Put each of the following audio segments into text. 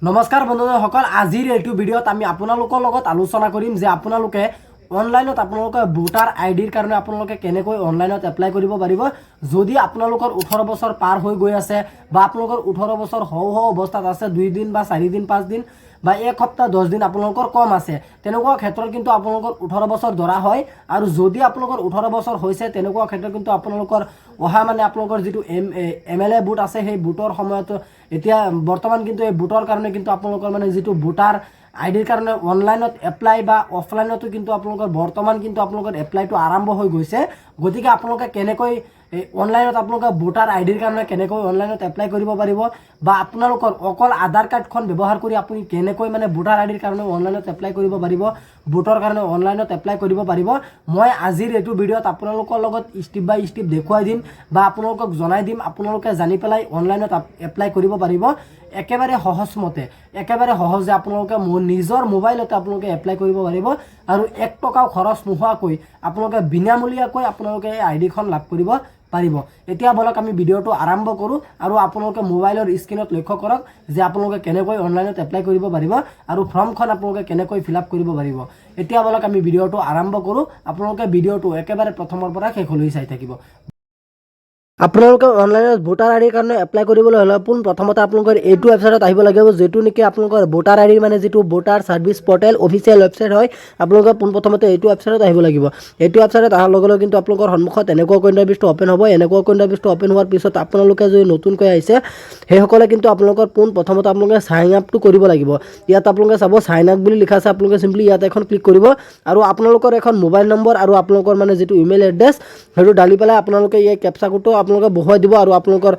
নমস্কাৰ বন্ধুসকল, আজিৰ এইটো ভিডিঅ'ত আমি আপোনালোকৰ লগত আলোচনা কৰিম যে আপোনালোকে অনলাইনত আপোনালোকৰ ভোটাৰ আইডিৰ কাৰণে আপোনালোকে কেনেকৈ অনলাইনত এপ্লাই কৰিব পাৰিব। যদি আপোনালোকৰ 18 বছৰ পাৰ হৈ গৈ আছে বা আপোনালোকৰ 18 বছৰ হও অৱস্থাত আছে, 2 দিন বা 4 দিন 5 দিন বা এক সপ্তাহ 10 দিন আপোনালোকৰ কম আছে, তেনেকুৱা ক্ষেত্ৰত কিন্তু আপোনালোকৰ 18 বছৰ ধৰা হয়। আৰু যদি আপোনালোকৰ 18 বছৰ হৈছে তেনেকুৱা ক্ষেত্ৰত কিন্তু আপোনালোকৰ অহা আপোনালোকৰ যিটো MLA ভোট আছে সেই ভোটৰ সময়ত এতিয়া বৰ্তমান কিন্তু এই ভোটৰ কাৰণে কিন্তু আপোনালোকৰ যিটো ভোটাৰ আইডিৰ কাৰণে অনলাইনত এপ্লাই বা অফলাইনতো কিন্তু আপোনালোকৰ বৰ্তমান কিন্তু আপোনালোকৰ এপ্লাইটো আৰম্ভ হৈ গৈছে। গতিকে আপোনালোকে কেনেকৈ অনলাইনত আপোনালোকৰ ভোটাৰ আইডিৰ কাৰণে কেনেকৈ অনলাইনত এপ্লাই কৰিব পাৰিব বা আপোনালোকৰ অকল আধাৰ কাৰ্ডখন ব্যৱহাৰ কৰি আপুনি কেনেকৈ ভোটাৰ আইডিৰ কাৰণে অনলাইনত এপ্লাই কৰিব পাৰিব, ভোটৰ কাৰণে অনলাইনত এপ্লাই কৰিব পাৰিব, মই আজিৰ এইটো ভিডিঅ'ত আপোনালোকৰ লগত ষ্টেপ বাই ষ্টেপ দেখুৱাই দিম বা আপোনালোকক জনাই দিম। আপোনালোকে জানি পেলাই অনলাইনত এপ্লাই কৰিব পাৰিব একেবাৰে সহজমতে, একেবাৰে সহজে আপোনালোকে নিজৰ মোবাইলতে আপোনালোকে এপ্লাই কৰিব পাৰিব আৰু 1 টকাও খৰচ নোহোৱাকৈ আপোনালোকে বিনামূলীয়াকৈ আপোনালোকে এই আইডিখন লাভ কৰিব পাৰিব। এতিয়া বলক আমি ভিডিঅ'টো আৰম্ভ কৰোঁ আৰু আপোনালোকে মোবাইলৰ স্ক্ৰীনত লক্ষ্য কৰক যে আপোনালোকে কেনেকৈ অনলাইনত এপ্লাই কৰিব পাৰিব আৰু ফৰ্মখন আপোনালোকে কেনেকৈ ফিল আপ কৰিব পাৰিব। এতিয়া বলক আমি ভিডিঅ'টো আৰম্ভ কৰোঁ। আপোনালোকে ভিডিঅ'টো একেবাৰে প্ৰথমৰ পৰা শেষলৈ চাই থাকিব। আপোনালোকে অনলাইনত ভোটাৰ আইডিৰ কাৰণে এপ্লাই কৰিবলৈ হ'লে প্ৰথমতে আপোনালোকৰ এইটো ৱেবছাইটত আহিব লাগিব, যিটো নেকি আপোনালোকৰ ভোটাৰ আইডিৰ যিটো voter service portal official website হয়। আপোনালোকে পোনপ্ৰথমতে এইটো ৱেবছাইটত আহিব লাগিব। এইটো ৱেবছাইটত অহাৰ লগে লগে কিন্তু আপোনালোকৰ সন্মুখত এনেকুৱা ইণ্টাৰফেচটো অ'পেন হ'ব। এনেকুৱা ইণ্টাৰফেচটো অ'পেন হোৱাৰ পিছত আপোনালোকে যদি নতুনকৈ আহিছে সেইসকলে কিন্তু আপোনালোকৰ পোনপ্ৰথমতে আপোনালোকে চাইন আপটো কৰিব লাগিব। ইয়াত আপোনালোকে চাব চাইন আপ বুলি লিখা আছে, আপোনালোকে চিম্পলি ইয়াত এখন ক্লিক কৰিব আৰু আপোনালোকৰ এখন মোবাইল নম্বৰ আৰু আপোনালোকৰ যিটো ইমেইল এড্ৰেছ সেইটো ডালি পেলাই আপোনালোকে এই কেপচা কোডটো আপোনালোকে বহুৱাই দিব আৰু আপোনালোকৰ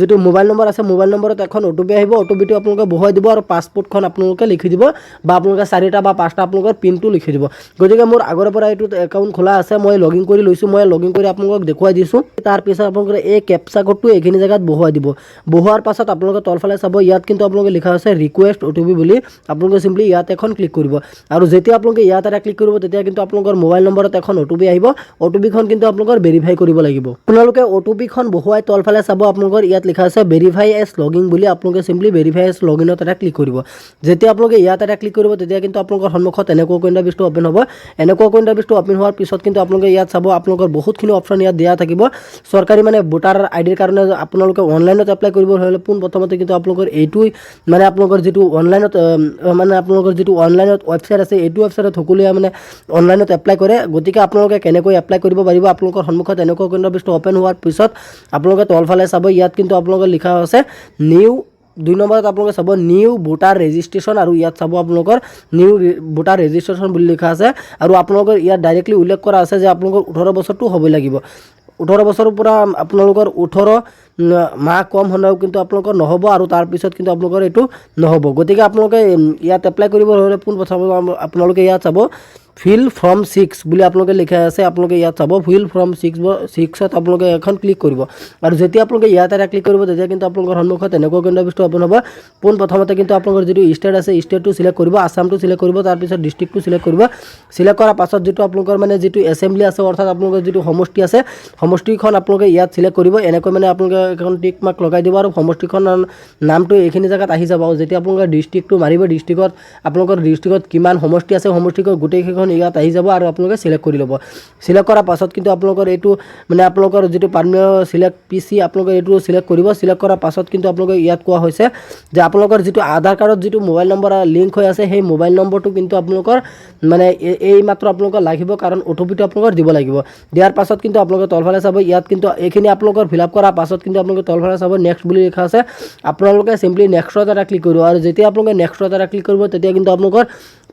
যিটো মোবাইল নম্বৰ আছে মোবাইল নম্বৰত এখন OTP আহিব। OTPটো আপোনালোকে বহুৱাই দিব আৰু পাছপোৰ্টখন আপোনালোকে লিখি দিব বা আপোনালোকে 4টা বা 5টা আপোনালোকৰ পিনটো লিখি দিব। গতিকে মোৰ আগৰ পৰা এইটো একাউণ্ট খোলা আছে, মই লগইন কৰি লৈছোঁ। মই লগইন কৰি আপোনালোকক দেখুৱাই দিছোঁ। তাৰপিছত আপোনালোকে এই কেপচা কোডটো এইখিনি জেগাত বহুৱাই দিব। বহুৱাৰ পাছত আপোনালোকে তলফালে চাব, ইয়াত কিন্তু আপোনালোকে লিখা আছে ৰিকুৱেষ্ট OTP বুলি। আপোনালোকে চিম্পলি ইয়াত এখন ক্লিক কৰিব আৰু যেতিয়া আপোনালোকে ইয়াত এটা ক্লিক কৰিব তেতিয়া কিন্তু আপোনালোকৰ মোবাইল নম্বৰত এখন OTP আহিব। OTPখন কিন্তু আপোনালোকৰ ভেৰিফাই কৰিব লাগিব। আপোনালোকে OTPখন বহুৱাই তলফালে চাব, আপোনালোকৰ ইয়াত লিখা আছে ভেৰিফাই এজ লগইন বুলি। আপোনালোকে চিম্পলি ভেৰিফাই এজ লগইনত এটা ক্লিক কৰিব। যেতিয়া আপোনালোকে ইয়াত এটা ক্লিক কৰিব তেতিয়া কিন্তু আপোনালোকৰ সন্মুখত এনেকুৱা ইণ্টাৰফেচটো অ'পেন হ'ব। এনেকুৱা ইণ্টাৰফেচটো অ'পেন হোৱাৰ পিছত কিন্তু আপোনালোকে ইয়াত চাব, আপোনালোকৰ বহুতখিনি অপশ্যন ইয়াত দিয়া থাকিব। চৰকাৰী ভোটাৰ আইডিৰ কাৰণে আপোনালোকে অনলাইনত এপ্লাই কৰিব হ'লে পোনপ্ৰথমতে কিন্তু আপোনালোকৰ এইটোই আপোনালোকৰ যিটো অনলাইনত আপোনালোকৰ যিটো অনলাইনত ৱেবছাইট আছে এইটো ৱেবছাইটত সকলোৱে অনলাইনত এপ্লাই কৰে। গতিকে আপোনালোকে কেনেকৈ এপ্লাই কৰিব পাৰিব, আপোনালোকৰ সন্মুখত এনেকুৱা ইণ্টাৰফেচটো অ'পেন হোৱাৰ পিছত আপোনালোকে তলফালে চাব, ইয়াত কিন্তু আপোনালোকে লিখা আছে নিউ 2 নম্বৰত আপোনালোকে চাব নিউ ভোটাৰ ৰেজিষ্ট্ৰেশ্যন আৰু ইয়াত চাব আপোনালোকৰ নিউ ভোটাৰ ৰেজিষ্ট্ৰেশ্যন বুলি লিখা আছে আৰু আপোনালোকৰ ইয়াত ডাইৰেক্টলি উল্লেখ কৰা আছে যে আপোনালোকৰ 18 বছৰটো হ'বই লাগিব। 18 বছৰৰ পৰা আপোনালোকৰ 18 মাহ কম হ'লেও কিন্তু আপোনালোকৰ নহ'ব আৰু তাৰপিছত কিন্তু আপোনালোকৰ এইটো নহ'ব। গতিকে আপোনালোকে ইয়াত এপ্লাই কৰিব হ'লে পোনপ্ৰথমে আপোনালোকে ইয়াত চাব ফিল ফৰ্ম 6 বুলি আপোনালোকে লিখা আছে। আপোনালোকে ইয়াত চাব ফিল ফৰ্ম 6ত আপোনালোকে এখন ক্লিক কৰিব আৰু যেতিয়া আপোনালোকে ইয়াত এটা ক্লিক কৰিব তেতিয়া কিন্তু আপোনালোকৰ সন্মুখত এনেকুৱা ইণ্টাৰফেচটো অ'পেন হ'ব। পোনপ্ৰথমতে কিন্তু আপোনালোকৰ যিটো ষ্টেট আছে ষ্টেটটো চিলেক্ট কৰিব, আছামটো চিলেক্ট কৰিব, তাৰপিছত ডিষ্ট্ৰিক্টটো চিলেক্ট কৰিব। চিলেক্ট কৰাৰ পাছত যিটো আপোনালোকৰ যিটো এছেম্বলি আছে অৰ্থাৎ আপোনালোকৰ যিটো সমষ্টি আছে সমষ্টিখন আপোনালোকে ইয়াত চিলেক্ট কৰিব। এনেকৈ আপোনালোকে এখন টিক মাৰ্ক লগাই দিব আৰু সমষ্টিখন নামটো এইখিনি জেগাত আহি যাব। যেতিয়া আপোনালোকে ডিষ্ট্ৰিক্টটো মাৰিব, ডিষ্ট্ৰিক্টত আপোনালোকৰ ডিষ্ট্ৰিক্টত কিমান সমষ্টি আছে সমষ্টিখন গোটেইকেইখন ইয়াত আহি যাব আৰু আপোনালোকে চিলেক্ট কৰি ল'ব। চিলেক্ট কৰাৰ পাছত কিন্তু আপোনালোকৰ এইটো আপোনালোকৰ যিটো পাৰ্মানেণ্ট চিলেক্ট PC আপোনালোকে এইটো চিলেক্ট কৰিব। চিলেক্ট কৰাৰ পাছত কিন্তু আপোনালোকে ইয়াত কোৱা হৈছে যে আপোনালোকৰ যিটো আধাৰ কাৰ্ডত যিটো মোবাইল নম্বৰ লিংক হৈ আছে সেই মোবাইল নম্বৰটো কিন্তু আপোনালোকৰ এই মাত্ৰ আপোনালোকৰ লাগিব, কাৰণ OTPটো আপোনালোকৰ দিব লাগিব। দিয়াৰ পাছত কিন্তু আপোনালোকে তলফালে চাব, ইয়াত কিন্তু এইখিনি আপোনালোকৰ ফিল আপ কৰাৰ পাছত কিন্তু আপোনালোকে তলফালে চাব নেক্সট বুলি লিখা আছে। আপোনালোকে চিম্পলি নেক্সটত এটা ক্লিক কৰিব আৰু যেতিয়া আপোনালোকে নেক্সটত এটা ক্লিক কৰিব তেতিয়া কিন্তু আপোনালোকৰ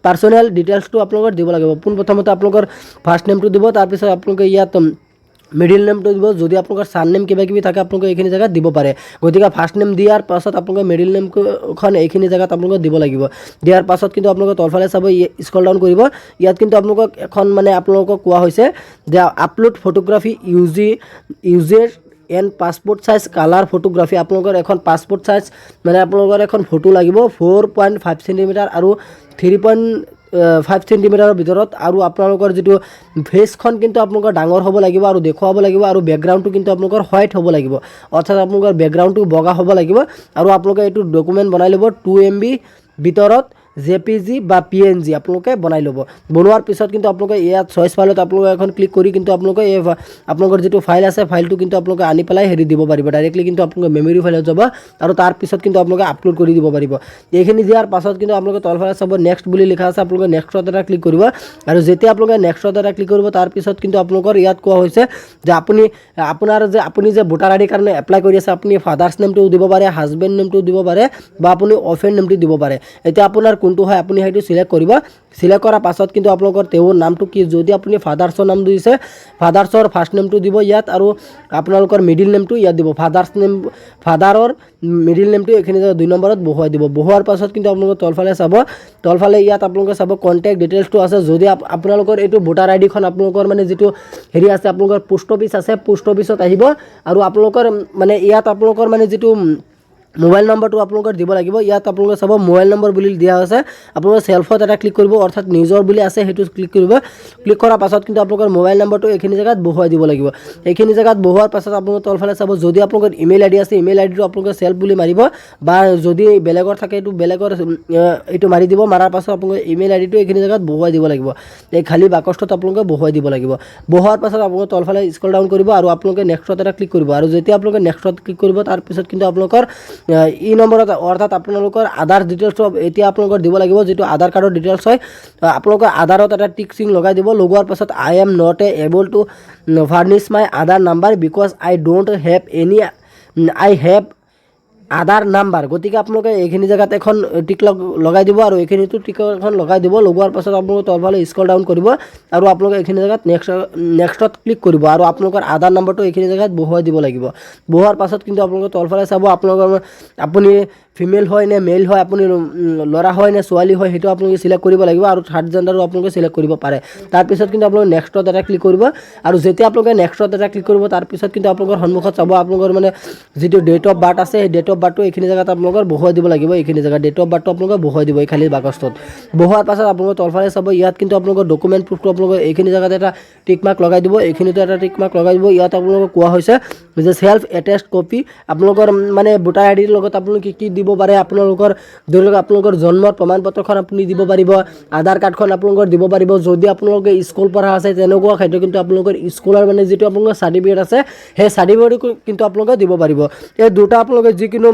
পাৰ্চনেল ডিটেইলছটো আপোনালোকৰ দিব লাগিব। পোনপ্ৰথমতে আপোনালোকৰ ফাৰ্ষ্ট নেমটো দিব, তাৰপিছত আপোনালোকে ইয়াত মিডিল নেমটো দিব। যদি আপোনালোকৰ ছাৰ নেম কিবা কিবি থাকে আপোনালোকে এইখিনি জেগাত দিব পাৰে। গতিকে ফাৰ্ষ্ট নেম দিয়াৰ পাছত আপোনালোকে মিডিল নেমখন এইখিনি জেগাত আপোনালোকে দিব লাগিব। দিয়াৰ পাছত কিন্তু আপোনালোকে তলফালে চাব, স্ক্ৰল ডাউন কৰিব। ইয়াত কিন্তু আপোনালোকক এখন আপোনালোকক কোৱা হৈছে যে upload photography user and passport size colour photography. আপোনালোকৰ এখন পাছপোৰ্ট চাইজ আপোনালোকৰ এখন ফটো লাগিব 4.5 cm আৰু 5 সেণ্টিমিটাৰৰ ভিতৰত আৰু আপোনালোকৰ যিটো ফেচখন কিন্তু আপোনালোকৰ ডাঙৰ হ'ব লাগিব আৰু দেখুৱাব লাগিব আৰু বেকগ্ৰাউণ্ডটো কিন্তু আপোনালোকৰ হোৱাইট হ'ব লাগিব অৰ্থাৎ আপোনালোকৰ বেকগ্ৰাউণ্ডটো বগা হ'ব লাগিব আৰু আপোনালোকে এইটো ডকুমেণ্ট বনাই ল'ব 2 MB ভিতৰত JPG বা PNG আপোনালোকে বনাই ল'ব বনোৱাৰ পিছত কিন্তু আপোনালোকে ইয়াত চইচ ফাইলত আপোনালোকে এখন ক্লিক কৰি কিন্তু আপোনালোকে এই আপোনালোকৰ যিটো ফাইল আছে ফাইলটো কিন্তু আপোনালোকে আনি পেলাই হেৰি দিব পাৰিব ডাইৰেক্টলি কিন্তু আপোনালোকে মেমৰি ফাইলত যাব আৰু তাৰ পিছত কিন্তু আপোনালোকে আপলোড কৰি দিব পাৰিব এইখিনি দিয়াৰ পাছত কিন্তু আপোনালোকে তলফালে চাব নেক্সট বুলি লিখা আছে আপোনালোকে নেক্সটত এটা ক্লিক কৰিব আৰু যেতিয়া আপোনালোকে নেক্সটত এটা ক্লিক কৰিব তাৰ পিছত কিন্তু আপোনালোকৰ ইয়াত কোৱা হৈছে যে আপুনি যে ভোটাৰ আইডিৰ কাৰণে এপ্লাই কৰি আছে আপুনি ফাদাৰ্ছ নেমটো দিব পাৰে হাজবেণ্ড নেমটো দিব পাৰে বা আপুনি অফেন নেমটো দিব পাৰে এতিয়া আপোনাৰ কোনটো হয় আপুনি সেইটো সিলেক্ট কৰিব সিলেক্ট কৰাৰ পাছত কিন্তু আপোনালোকৰ তেওঁৰ নামটো কি যদি আপুনি ফাদাৰ্ছৰ নাম দিছে ফাদাৰ্ছৰ ফাৰ্ষ্ট নেমটো দিব ইয়াত আৰু আপোনালোকৰ মিডিল নেমটো ইয়াত দিব ফাদাৰৰ মিডিল নেমটো এইখিনি 2 নম্বৰত বহুৱাই দিব বহুৱাৰ পাছত কিন্তু আপোনালোকে তলফালে ইয়াত আপোনালোকে চাব কণ্টেক্ট ডিটেইলছটো আছে যদি আপোনালোকৰ এইটো ভোটাৰ আইডিখন আপোনালোকৰ মানে যিটো হেৰি আছে আপোনালোকৰ পোষ্ট অফিচ আছে পোষ্ট অফিচত আহিব আৰু আপোনালোকৰ মানে ইয়াত আপোনালোকৰ মানে যিটো মোবাইল নম্বৰটো আপোনালোকৰ দিব লাগিব ইয়াত আপোনালোকে চাব মোবাইল নম্বৰ বুলি দিয়া আছে আপোনালোকে সেলফত এটা ক্লিক কৰিব অৰ্থাৎ নিজৰ বুলি আছে সেইটো ক্লিক কৰিব ক্লিক কৰাৰ পাছত কিন্তু আপোনালোকৰ মোবাইল নম্বৰটো এইখিনি জেগাত বহুৱাই দিব লাগিব এইখিনি জেগাত বহুৱাৰ পাছত আপোনালোকে তলফালে চাব যদি আপোনালোকৰ ইমেইল আইডি আছে ইমেইল আইডিটো আপোনালোকে সেলফ বুলি মাৰিব বা যদি বেলেগৰ থাকে এইটো বেলেগৰ এইটো মাৰি দিব মাৰাৰ পাছত আপোনালোকে ইমেইল আইডিটো এইখিনি জেগাত বহুৱাই দিব লাগিব এই খালী বাকচটোত আপোনালোকে বহুৱাই দিব লাগিব বহুৱাৰ পাছত আপোনালোকে তলফালে স্ক্ৰল ডাউন কৰিব আৰু আপোনালোকে নেক্সটত এটা ক্লিক কৰিব আৰু যেতিয়া আপোনালোকে নেক্সটত ক্লিক কৰিব তাৰ পিছত কিন্তু আপোনালোকৰ ই নম্বৰত অৰ্থাৎ আপোনালোকৰ আধাৰ ডিটেইলছ এতিয়া আপোনালোকৰ দিব লাগিব যেটো আধাৰ কাৰ্ডৰ ডিটেইলছ হয় আপোনালোকৰ আধাৰত এটা টিক চিং লগাই দিব লগোৱাৰ পাছত I am not able to furnish my Aadhaar number because I don't have any I have Aadhaar number গতিকে আপোনালোকে এইখিনি জেগাত এখন টিক লগাই দিব আৰু এইখিনিটো টিক এখন লগাই দিব লগোৱাৰ পাছত আপোনালোকে তলফালে স্ক্ৰল ডাউন কৰিব আৰু আপোনালোকে এইখিনি জেগাত নেক্সটত ক্লিক কৰিব আৰু আপোনালোকৰ আধাৰ নম্বৰটো এইখিনি জেগাত বহুৱাই দিব লাগিব বহুৱাৰ পাছত কিন্তু আপোনালোকে তলফালে চাব আপুনি ফিমেল হয় নে মেল হয় আপুনি ল'ৰা হয় নে ছোৱালী হয় সেইটো আপোনালোকে সিলেক্ট কৰিব লাগিব আৰু থাৰ্ড জেন্ডাৰো আপোনালোকে সিলেক্ট কৰিব পাৰে তাৰপিছত কিন্তু আপোনালোকে নেক্সটত এটা ক্লিক কৰিব আৰু যেতিয়া আপোনালোকে নেক্সটত এটা ক্লিক কৰিব তাৰপিছত কিন্তু আপোনালোকৰ সন্মুখত চাব আপোনালোকৰ মানে যিটো ডেট অফ বাৰ্থ আছে সেই ডেট অফ বাৰ্থটো এইখিনি জেগাত আপোনালোকৰ বহুৱাই দিব লাগিব এইখিনি জেগাত ডেট অফ বাৰ্থটো আপোনালোকে বহুৱাই দিব এই খালী বাকচটোত বহুৱাৰ পাছত আপোনালোকে তলফালে চাব ইয়াত কিন্তু আপোনালোকৰ ডকুমেণ্ট প্ৰুফটো আপোনালোকে এইখিনি জেগাত এটা টিক মাৰ্ক লগাই দিব এইখিনিতে এটা টিক মাৰ্ক লগাই দিব ইয়াত আপোনালোকক কোৱা হৈছে যে সেলফ এটেস্ট কপি আপোনালোকৰ মানে ভোটাৰ আইডিৰ লগত আপোনালোকে কি দিব পাৰে আপোনালোকৰ ধৰি লওক আপোনালোকৰ জন্মৰ প্ৰমাণপত্ৰখন আপুনি দিব পাৰিব আধাৰ কাৰ্ডখন আপোনালোকৰ দিব পাৰিব যদি আপোনালোকে স্কুল পঢ়া আছে তেনেকুৱা খাদ্য কিন্তু আপোনালোকৰ স্কুলৰ মানে যিটো আপোনালোকৰ চাৰ্টিফিকেট আছে সেই চাৰ্টিফিকেটটো কিন্তু আপোনালোকে দিব পাৰিব এই দুটা আপোনালোকে যিকোনো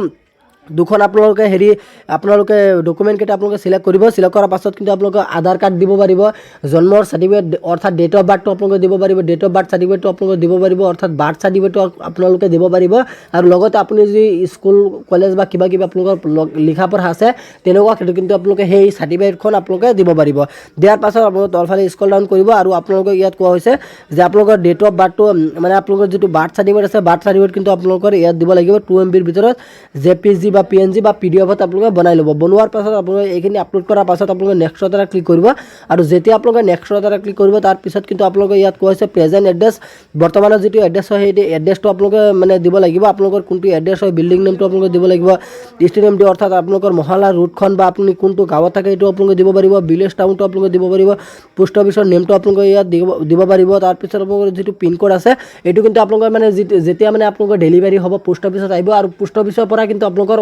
দুখন আপোনালোকে ডকুমেণ্ট কেইটা আপোনালোকে সিলেক্ট কৰিব সিলেক্ট কৰাৰ পাছত কিন্তু আপোনালোকে আধাৰ কাৰ্ড দিব পাৰিব জন্মৰ চাৰ্টিফিকেট অৰ্থাৎ ডেট অফ বাৰ্থটো আপোনালোকে দিব পাৰিব ডেট অফ বাৰ্থ চাৰ্টিফিকেটটো আপোনালোকে দিব পাৰিব অৰ্থাৎ বাৰ্থ চাৰ্টিফিকেটটো আপোনালোকে দিব পাৰিব আৰু লগতে আপুনি যদি স্কুল কলেজ বা কিবা আপোনালোকৰ লিখা পঢ়া আছে তেনেকুৱা ক্ষেত্ৰত কিন্তু আপোনালোকে সেই চাৰ্টিফিকেটখন আপোনালোকে দিব পাৰিব দিয়াৰ পাছত আপোনালোকে তলফালে স্ক্ৰল ডাউন কৰিব আৰু আপোনালোকে ইয়াত কোৱা হৈছে যে আপোনালোকৰ ডেট অফ বাৰ্থটো মানে আপোনালোকৰ যিটো বাৰ্থ চাৰ্টিফিকেট আছে বাৰ্থ চাৰ্টিফিকেট কিন্তু আপোনালোকৰ ইয়াত দিব লাগিব 2 MB ভিতৰত JPG বা PNG বা PDF আপোনালোকে বনাই ল'ব বনোৱাৰ পাছত আপোনালোকে এইখিনি আপলোড কৰাৰ পাছত আপোনালোকে নেক্সটত এটা ক্লিক কৰিব আৰু যেতিয়া আপোনালোকে নেক্সটত এটা ক্লিক কৰিব তাৰ পিছত কিন্তু আপোনালোকে ইয়াত কোৱা হৈছে প্ৰেজেণ্ট এড্ৰেছ বৰ্তমানৰ যিটো এড্ৰেছ হয় সেই এড্ৰেছটো আপোনালোকে মানে দিব লাগিব আপোনালোকৰ কোনটো এড্ৰেছ হয় বিল্ডিং নেমটো আপোনালোকে দিব লাগিব ষ্ট্ৰীট নেমটো অৰ্থাৎ আপোনালোকৰ মহলা ৰুটখন বা আপুনি কোনটো গাঁৱত থাকে এইটো আপোনালোকে দিব পাৰিব ভিলেজ টাউনটো আপোনালোকে দিব পাৰিব পোষ্ট অফিচৰ নেমটো আপোনালোকে ইয়াত দিব পাৰিব তাৰপিছত আপোনালোকৰ যিটো পিন কোড আছে এইটো কিন্তু আপোনালোকৰ মানে যেতিয়া মানে আপোনালোকৰ ডেলিভাৰী হ'ব পোষ্ট অফিচত আহিব আৰু পোষ্ট অফিচৰ পৰা কিন্তু আপোনালোকৰ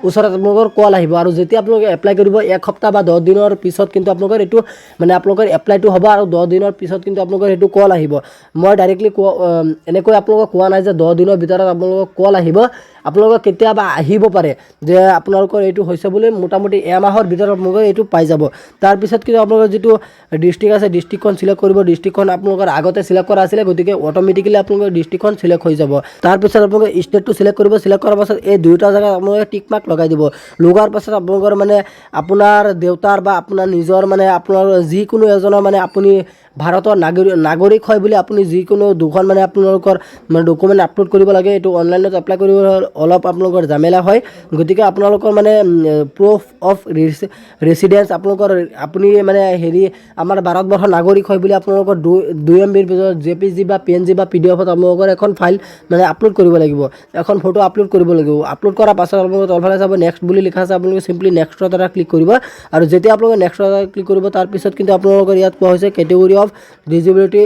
ওচৰত আপোনালোকৰ কল আহিব আৰু যেতিয়া আপোনালোকে এপ্লাই কৰিব এক সপ্তাহ বা 10 দিনৰ পিছত কিন্তু আপোনালোকৰ এইটো মানে আপোনালোকৰ এপ্লাইটো হ'ব আৰু 10 দিনৰ পিছত কিন্তু আপোনালোকৰ এইটো কল আহিব মই ডাইৰেক্টলি এনেকৈ আপোনালোকক কোৱা নাই যে 10 দিনৰ ভিতৰত আপোনালোকৰ কল আহিব আপোনালোকৰ কেতিয়াবা আহিব পাৰে যে আপোনালোকৰ এইটো হৈছে বুলি মোটামুটি এমাহৰ ভিতৰত আপোনালোকে এইটো পাই যাব তাৰপিছত কিন্তু আপোনালোকৰ যিটো ডিষ্ট্ৰিক্ট আছে ডিষ্ট্ৰিক্টখন সিলেক্ট কৰিব ডিষ্ট্ৰিক্টখন আপোনালোকৰ আগতে সিলেক্ট কৰা আছিলে গতিকে অট'মেটিকেলি আপোনালোকৰ ডিষ্ট্ৰিক্টখন সিলেক্ট হৈ যাব তাৰপিছত আপোনালোকে ষ্টেটটো সিলেক্ট কৰিব সিলেক্ট কৰাৰ পাছত এই দুয়োটা জেগাত আপোনালোকে টিক মাৰ্ক লগাই দিব লগোৱাৰ পাছত আপোনালোকৰ মানে আপোনাৰ দেউতাৰ বা আপোনাৰ নিজৰ মানে আপোনাৰ যিকোনো এজনৰ মানে আপুনি ভাৰতৰ নাগৰিক হয় বুলি আপুনি যিকোনো দুখন মানে আপোনালোকৰ মানে ডকুমেণ্ট আপলোড কৰিব লাগে। এইটো অনলাইনত এপ্লাই কৰিব অলপ আপোনালোকৰ ঝামেলা হয়। গতিকে আপোনালোকৰ মানে প্ৰুফ অফ ৰেচিডেঞ্চ আপোনালোকৰ আপুনি মানে হেৰি আমাৰ ভাৰতবৰ্ষৰ নাগৰিক হয় বুলি আপোনালোকৰ 2 MBৰ ভিতৰত JPG বা PNG বা PDF-ত আপোনালোকৰ এখন ফাইল মানে আপলোড কৰিব লাগিব, এখন ফটো আপলোড কৰিব লাগিব। আপলোড কৰাৰ পাছত আপোনালোকে তলফালে চাব নেক্সট বুলি লিখা আছে, আপোনালোকে চিম্পলি নেক্সটত এটা ক্লিক কৰিব। আৰু যেতিয়া আপোনালোকে নেক্সটত এটা ক্লিক কৰিব তাৰপিছত কিন্তু আপোনালোকৰ ইয়াত পোৱা হৈছে category of disability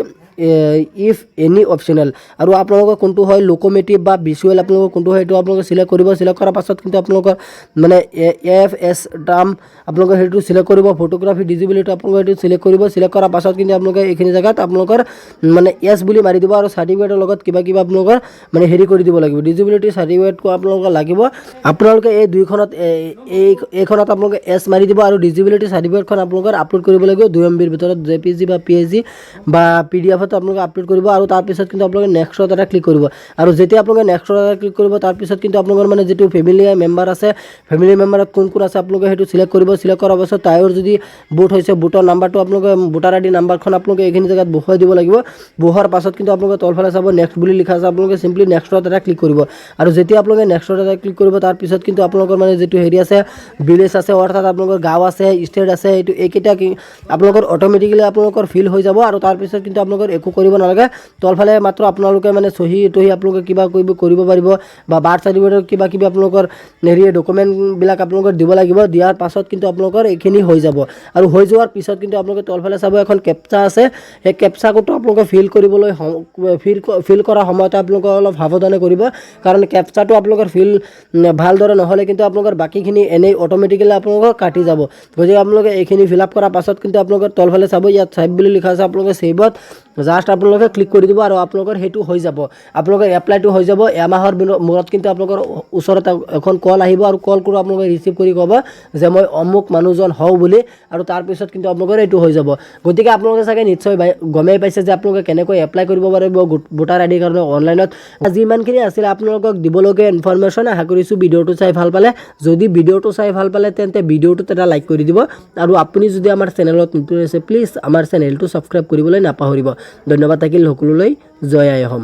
if any optional. আৰু আপোনালোকৰ কোনটো হয় লোক'মেটিভ বা ভিজুৱেল আপোনালোকৰ কোনটো হয় এইটো আপোনালোকে চিলেক্ট কৰিব। চিলেক্ট কৰাৰ পাছত কিন্তু আপোনালোকৰ মানে AFS টাৰ্ম আপোনালোকে সেইটো চিলেক্ট কৰিব। ফটোগ্ৰাফী ডিজেবিলিটি আপোনালোকে সেইটো চিলেক্ট কৰিব। চিলেক্ট কৰাৰ পাছত কিন্তু আপোনালোকে এইখিনি জেগাত আপোনালোকৰ মানে yes বুলি মাৰি দিব আৰু চাৰ্টিফিকেটৰ লগত কিবা আপোনালোকৰ মানে হেৰি কৰি দিব লাগিব। ডিজেবিলিটি চাৰ্টিফিকেটটো আপোনালোকৰ লাগিব। আপোনালোকে এই দুইখনত এইখনত আপোনালোকে yes মাৰি দিব আৰু ডিজেবিলিটি চাৰ্টিফিকেটখন আপোনালোকৰ আপলোড কৰিব লাগিব 2 MBৰ ভিতৰত JPG বা PNG বা PDF-ত আপোনালোকে আপলোড কৰিব। আৰু তাৰপিছত কিন্তু আপোনালোকে নেক্সটত এটা ক্লিক কৰিব। আৰু যেতিয়া আপোনালোকে নেক্সটত এটা ক্লিক কৰিব তাৰপিছত কিন্তু আপোনালোকৰ মানে যিটো ফেমিলি মেম্বাৰ আছে, ফেমিলি মেম্বাৰত কোন আছে আপোনালোকে সেইটো চিলেক্ট কৰিব। চিলেক্ট কৰাৰ পাছত তাইৰ যদি বুট হৈছে বুটৰ নাম্বাৰটো আপোনালোকে ভোটাৰ ID নাম্বাৰখন আপোনালোকে এইখিনি জেগাত বহুৱাই দিব লাগিব। বহুৱাৰ পাছত কিন্তু আপোনালোকে তলফালে চাব নেক্সট বুলি লিখা আছে, আপোনালোকে চিম্পলি নেক্সটত এটা ক্লিক কৰিব। আৰু যেতিয়া আপোনালোকে নেক্সটত এটা ক্লিক কৰিব তাৰপিছত কিন্তু আপোনালোকৰ মানে যিটো হেৰি আছে ভিলেজ আছে অৰ্থাৎ আপোনালোকৰ গাঁও আছে, ষ্টেট আছে, এইকেইটা আপোনালোকৰ অট'মেটিকেলি আপোনালোকৰ ফিল হৈ যাব। আৰু তাৰপিছত কিন্তু আপোনালোকৰ একো কৰিব নালাগে। তলফালে মাত্ৰ আপোনালোকে মানে চহী আপোনালোকে কিবা কৰিব পাৰিব বা বাৰ্থ চাৰ্টিফিকেটৰ কিবা আপোনালোকৰ হেৰি ডকুমেণ্টবিলাক আপোনালোকৰ দিব লাগিব। দিয়াৰ পাছত কিন্তু আপোনালোকৰ এইখিনি হৈ যাব। আৰু হৈ যোৱাৰ পিছত কিন্তু আপোনালোকে তলফালে চাব এখন কেপচা আছে, সেই কেপচা কোডটো আপোনালোকে ফিল কৰাৰ সময়তে আপোনালোকে অলপ সাৱধানে কৰিব, কাৰণ কেপচাটো আপোনালোকৰ ভালদৰে নহ'লে কিন্তু আপোনালোকৰ বাকীখিনি এনেই অট'মেটিকেলি আপোনালোকৰ কাটি যাব। গতিকে আপোনালোকে এইখিনি ফিল আপ কৰাৰ পাছত কিন্তু আপোনালোকৰ তলফালে চাব ইয়াত ছেভ বুলি লিখা আছে, আপোনালোকে ছেভত জাষ্ট আপোনালোকে ক্লিক কৰি দিব আৰু আপোনালোকৰ সেইটো হৈ যাব। আপোনালোকৰ এপ্লাইটো হৈ যাব। এমাহৰ মূৰত কিন্তু আপোনালোকৰ ওচৰত এখন কল আহিব আৰু কলটো আপোনালোকে ৰিচিভ কৰি ক'ব যে মই অমুক মানুহজন হওঁ বুলি, আৰু তাৰপিছত কিন্তু আপোনালোকৰ এইটো হৈ যাব। গতিকে আপোনালোকে চাগে নিশ্চয় গমেই পাইছে যে আপোনালোকে কেনেকৈ এপ্লাই কৰিব পাৰিব ভোটাৰ ID কাৰণে অনলাইনত। আজি ইমানখিনি আছিলে আপোনালোকক দিবলগীয়া ইনফৰমেশ্যন। আশা কৰিছোঁ ভিডিঅ'টো চাই ভাল পালে। যদি ভিডিঅ'টো চাই ভাল পালে তেন্তে ভিডিঅ'টোত এটা লাইক কৰি দিব। আৰু আপুনি যদি আমাৰ চেনেলত নতুন আছে প্লিজ আমাৰ চেনেলটো ছাবস্ক্ৰাইব কৰিবলৈ নাপাহৰিব। ধন্যবাদ থাকিল সকলোলৈ। জয় আই অসম।